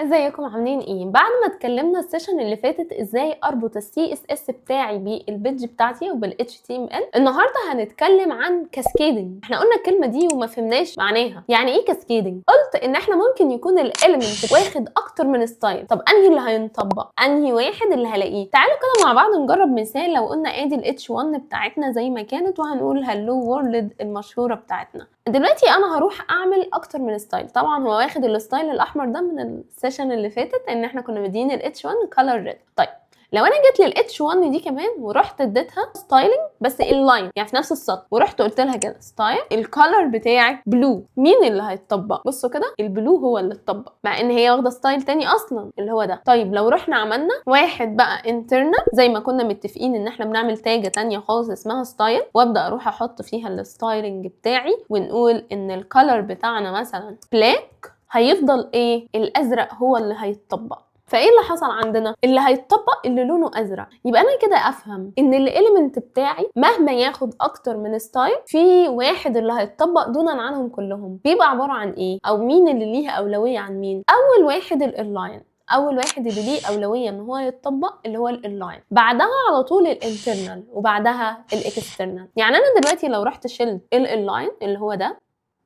ازيكم عاملين ايه؟ بعد ما اتكلمنا السيشن اللي فاتت ازاي اربط السي اس اس بتاعي بالبيج بتاعتي وبال HTML، النهارده هنتكلم عن كاسكيدنج. احنا قلنا الكلمه دي وما فهمناش معناها. يعني ايه كاسكيدنج؟ قلت ان احنا ممكن يكون الاليمنت واخد اكتر من ستايل. طب انهي اللي هينطبق؟ انهي واحد اللي هلاقيه؟ تعالوا كده مع بعض نجرب مثال. لو قلنا ادي ال H1 بتاعتنا زي ما كانت وهنقول هلو وورلد المشهوره بتاعتنا. دلوقتي انا هروح اعمل اكتر من ستايل. طبعا هو واخد الستايل الاحمر ده من السيشن اللي فاتت ان احنا كنا مدين ال H1 color red. طيب لو انا جيت لل H1 دي كمان ورحت اديتها ستايلنج بس اللاين يعني في نفس السطر، ورحت قلت لها كده ستايل الكالر بتاعك بلو، مين اللي هيتطبق؟ بصوا كده البلو هو اللي اتطبق مع ان هي واخده ستايل تاني اصلا اللي هو ده. طيب لو رحنا عملنا واحد بقى انترنال زي ما كنا متفقين ان احنا بنعمل تاجه تانية خالص اسمها ستايل، وابدا اروح احط فيها الستايلنج بتاعي ونقول ان الكالر بتاعنا مثلا بلاك، هيفضل ايه؟ الازرق هو اللي هيتطبق. فايه اللي حصل عندنا؟ اللي هيتطبق اللي لونه ازرق. يبقى انا كده افهم ان الاليمنت بتاعي مهما ياخد اكتر من ستايل، في واحد اللي هيتطبق دونا عنهم كلهم. بيبقى عباره عن ايه؟ او مين اللي ليه اولويه عن مين؟ اول واحد الالاين، اول واحد اللي ليه اولويه ان هو يتطبق اللي هو الالاين، بعدها على طول الانترنال، وبعدها الاكسترنال. يعني انا دلوقتي لو رحت شلت الالاين اللي هو ده،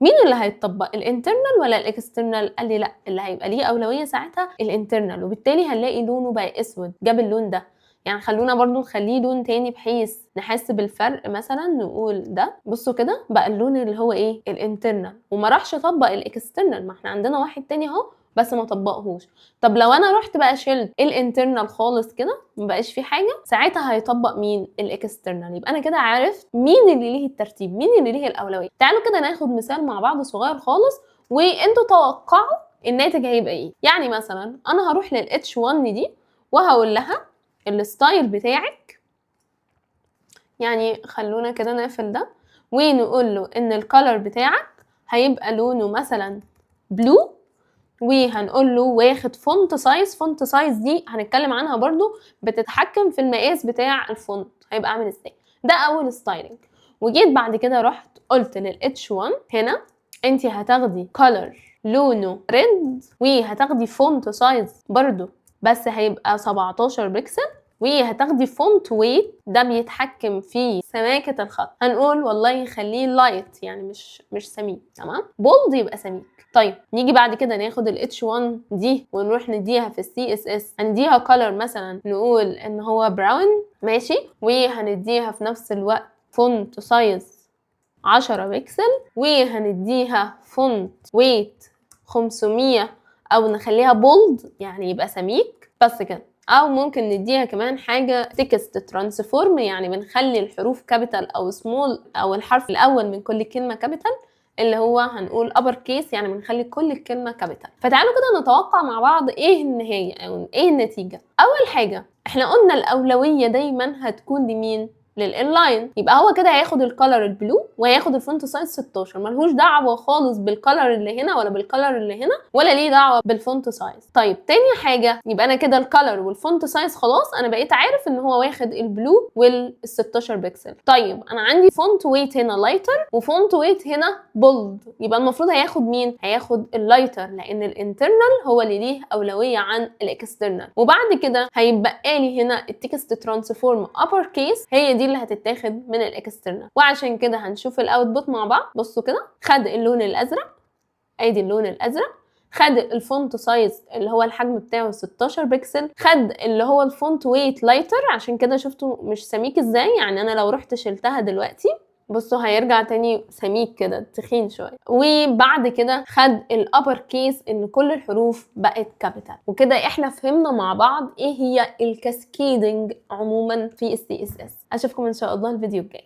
مين اللي هيتطبق؟ الانترنال ولا الاكسترنال؟ قال لي لا، اللي هيبقى ليه اولويه ساعتها الانترنال، وبالتالي هنلاقي لونه بقى اسود، جاب اللون ده. يعني خلونا برضو نخليه لون تاني بحيث نحس بالفرق. مثلا نقول ده، بصوا كده بقى اللون اللي هو ايه؟ الانترنال، وما راحش طبق الاكسترنال. ما احنا عندنا واحد تاني اهو بس ما طبقهوش. طب لو انا رحت بقى شلت الانترنال خالص كده ما بقاش في حاجه، ساعتها هيطبق مين؟ الاكسترنال. يبقى انا كده عارف مين اللي ليه الترتيب، مين اللي ليه الاولويه. تعالوا كده ناخد مثال مع بعض صغير خالص وانتوا توقعوا الناتج هيبقى ايه. يعني مثلا انا هروح لل H1 دي وهقول لها الستايل بتاعك، يعني خلونا كده نقفل ده ونقول له ان الكالر بتاعك هيبقى لونه مثلا بلو، وهنقول له واخد فونت سايز. فونت سايز دي هنتكلم عنها برضو، بتتحكم في المقاس بتاع الفونت هيبقى عامل ازاي. ده اول ستايلنج. وجيت بعد كده رحت قلت لل H1 هنا انت هتاخدي color لونه ريد، وهتاخدي فونت سايز برضو بس هيبقى 17 بكسل، وهتاخدي فونت ويت ده بيتحكم في سماكه الخط. هنقول والله خليه لايت يعني مش سميك، تمام؟ بولد يبقى سميك. طيب نيجي بعد كده ناخد ال H1 دي ونروح نديها في السي اس اس، هنديها كولر مثلا نقول ان هو براون، ماشي، وهنديها في نفس الوقت فونت سايز 10 بكسل، وهنديها فونت ويت 500 او نخليها بولد يعني يبقى سميك بس كده. او ممكن نديها كمان حاجه تكست ترانسفورم، يعني بنخلي الحروف كابيتال او سمول او الحرف الاول من كل كلمه كابيتال، اللي هو هنقول ابر كيس يعني بنخلي كل الكلمه كابيتال. فتعالوا كده نتوقع مع بعض ايه النهايه او ايه النتيجه. اول حاجه احنا قلنا الاولويه دايما هتكون لمين؟ للانلاين. يبقى هو كده هياخد الكالر البلو وهياخد الفونت سايز 16، ملهوش دعوه خالص بالكالر اللي هنا ولا بالكالر اللي هنا ولا ليه دعوه بالفونت سايز. طيب تاني حاجه، يبقى انا كده الكالر والفونت سايز خلاص انا بقيت عارف ان هو واخد البلو وال16 بكسل. طيب انا عندي فونت ويت هنا لايتر وفونت ويت هنا بولد، يبقى المفروض هياخد مين؟ هياخد اللايتر لان الانترنال هو اللي ليه اولويه عن الاكسترنال. وبعد كده هيبقى لي هنا التكست ترانسفورم ابر كيس، هي دي اللي هتتاخد من الاكسترنال. وعشان كده هنشوف الاوتبوت مع بعض. بصوا كده خد اللون الازرق، ادي اللون الازرق، خد الفونت سايز اللي هو الحجم بتاعه 16 بكسل، خد اللي هو الفونت ويت لايتر، عشان كده شفتوا مش سميك ازاي. يعني انا لو رحت شلتها دلوقتي بصوا هيرجع تاني سميك كده تخين شويه. وبعد كده خد الابر كيس ان كل الحروف بقت كابيتال. وكده احنا فهمنا مع بعض ايه هي الكاسكيدنج عموما في السي اس اس. اشوفكم ان شاء الله الفيديو الجاي.